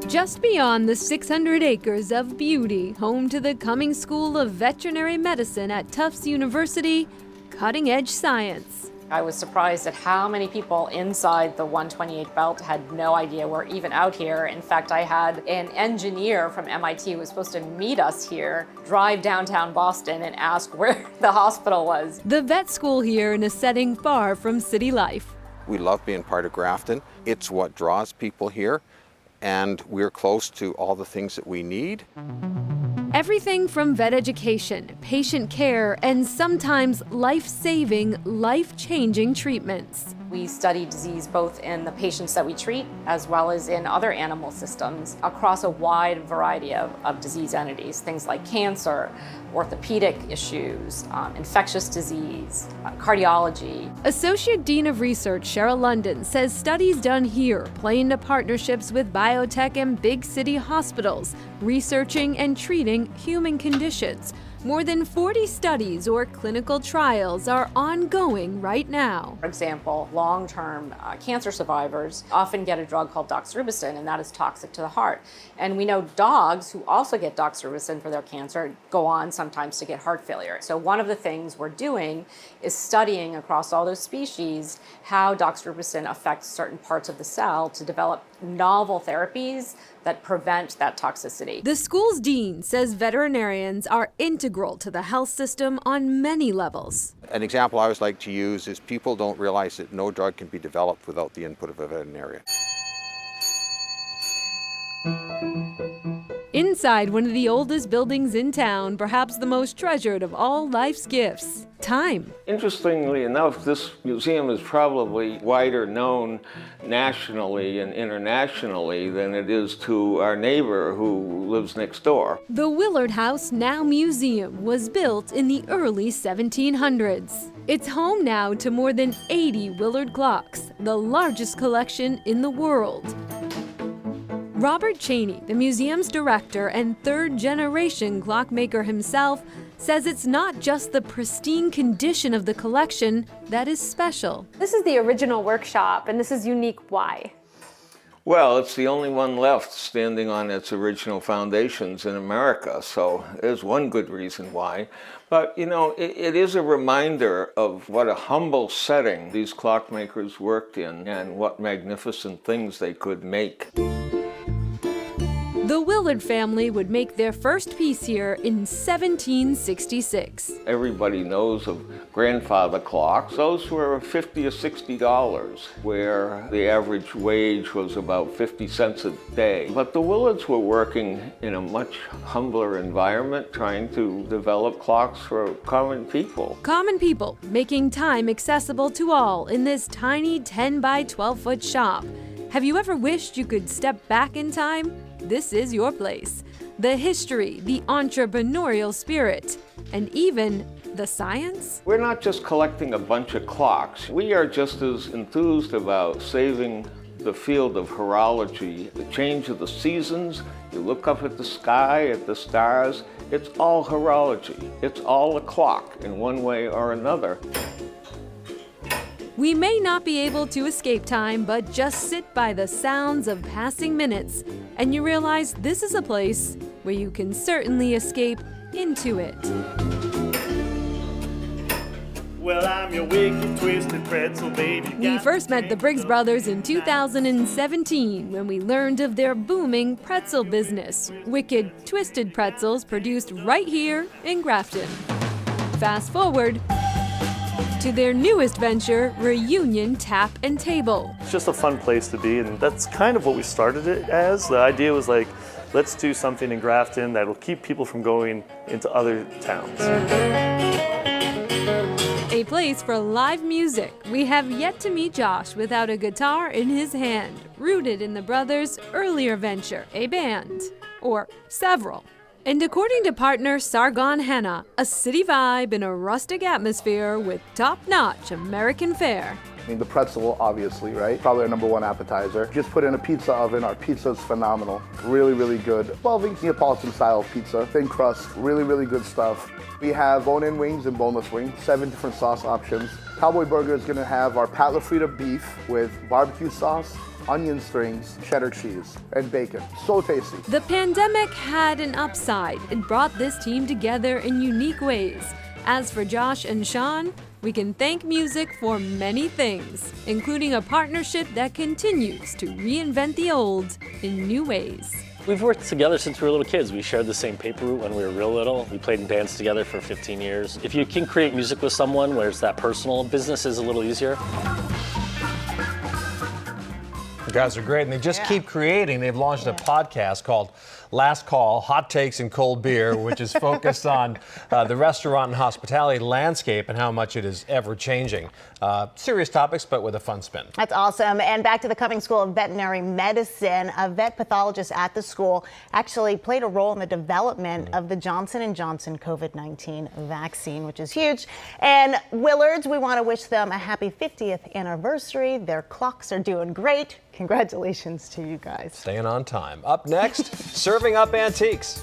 Just beyond the 600 acres of beauty, home to the Cummings School of Veterinary Medicine at Tufts University, cutting-edge science. I was surprised at how many people inside the 128 belt had no idea we're even out here. In fact, I had an engineer from MIT who was supposed to meet us here, drive downtown Boston and ask where the hospital was. The vet school here in a setting far from city life. We love being part of Grafton. It's what draws people here, and we're close to all the things that we need. Everything from vet education, patient care, and sometimes life-saving, life-changing treatments. We study disease both in the patients that we treat as well as in other animal systems across a wide variety of disease entities, things like cancer, orthopedic issues, infectious disease, cardiology. Associate Dean of Research Cheryl London says studies done here play into partnerships with biotech and big city hospitals, researching and treating human conditions. More than 40 studies or clinical trials are ongoing right now. For example, long-term cancer survivors often get a drug called doxorubicin, and that is toxic to the heart. And we know dogs who also get doxorubicin for their cancer go on sometimes to get heart failure. So one of the things we're doing is studying across all those species how doxorubicin affects certain parts of the cell to develop novel therapies that prevent that toxicity. The school's dean says veterinarians are integral to the health system on many levels. An example I always like to use is people don't realize that no drug can be developed without the input of a veterinarian. Inside one of the oldest buildings in town, perhaps the most treasured of all life's gifts, time. Interestingly enough, this museum is probably wider known nationally and internationally than it is to our neighbor who lives next door. The Willard House, now museum, was built in the early 1700s. It's home now to more than 80 Willard clocks, the largest collection in the world. Robert Cheney, the museum's director and third-generation clockmaker himself, says it's not just the pristine condition of the collection that is special. This is the original workshop, and this is unique. Why? Well, it's the only one left standing on its original foundations in America, so there's one good reason why. But, you know, it is a reminder of what a humble setting these clockmakers worked in and what magnificent things they could make. The Willard family would make their first piece here in 1766. Everybody knows of grandfather clocks. Those were $50 or $60, where the average wage was about 50 cents a day. But the Willards were working in a much humbler environment, trying to develop clocks for common people. Common people making time accessible to all in this tiny 10 by 12 foot shop. Have you ever wished you could step back in time? This is your place. The history, the entrepreneurial spirit, and even the science? We're not just collecting a bunch of clocks. We are just as enthused about saving the field of horology, the change of the seasons. You look up at the sky, at the stars, it's all horology. It's all a clock in one way or another. We may not be able to escape time, but just sit by the sounds of passing minutes, and you realize this is a place where you can certainly escape into it. Well, I'm your wicked, twisted pretzel baby. We first met the Briggs brothers in 2017 when we learned of their booming pretzel business. Wicked, twisted pretzels produced right here in Grafton. Fast forward to their newest venture, Reunion Tap and Table. It's just a fun place to be, and that's kind of what we started it as. The idea was like, let's do something in Grafton that'll keep people from going into other towns. A place for live music. We have yet to meet Josh without a guitar in his hand, rooted in the brothers' earlier venture, a band, or several. And according to partner Sargon Hanna, a city vibe in a rustic atmosphere with top-notch American fare. I mean, the pretzel, obviously, right? Probably our #1 appetizer. Just put in a pizza oven. Our pizza's phenomenal. Really, really good. 12-inch Neapolitan-style pizza. Thin crust. Really, really good stuff. We have bone-in wings and boneless wings. 7 different sauce options. Cowboy Burger is going to have our Pat LaFrida beef with barbecue sauce, onion strings, cheddar cheese, and bacon. So tasty. The pandemic had an upside. It brought this team together in unique ways. As for Josh and Sean, we can thank music for many things, including a partnership that continues to reinvent the old in new ways. We've worked together since we were little kids. We shared the same paper route when we were real little. We played in bands together for 15 years. If you can create music with someone where it's that personal, business is a little easier. The guys are great, and they just keep creating. They've launched a podcast called Last Call, Hot Takes and Cold Beer, which is focused on the restaurant and hospitality landscape and how much it is ever changing. Serious topics, but with a fun spin. That's awesome. And back to the Cummings School of Veterinary Medicine, a vet pathologist at the school actually played a role in the development of the Johnson & Johnson COVID-19 vaccine, which is huge. And Willards, we want to wish them a happy 50th anniversary. Their clocks are doing great. Congratulations to you guys. Staying on time. Up next, serving up antiques.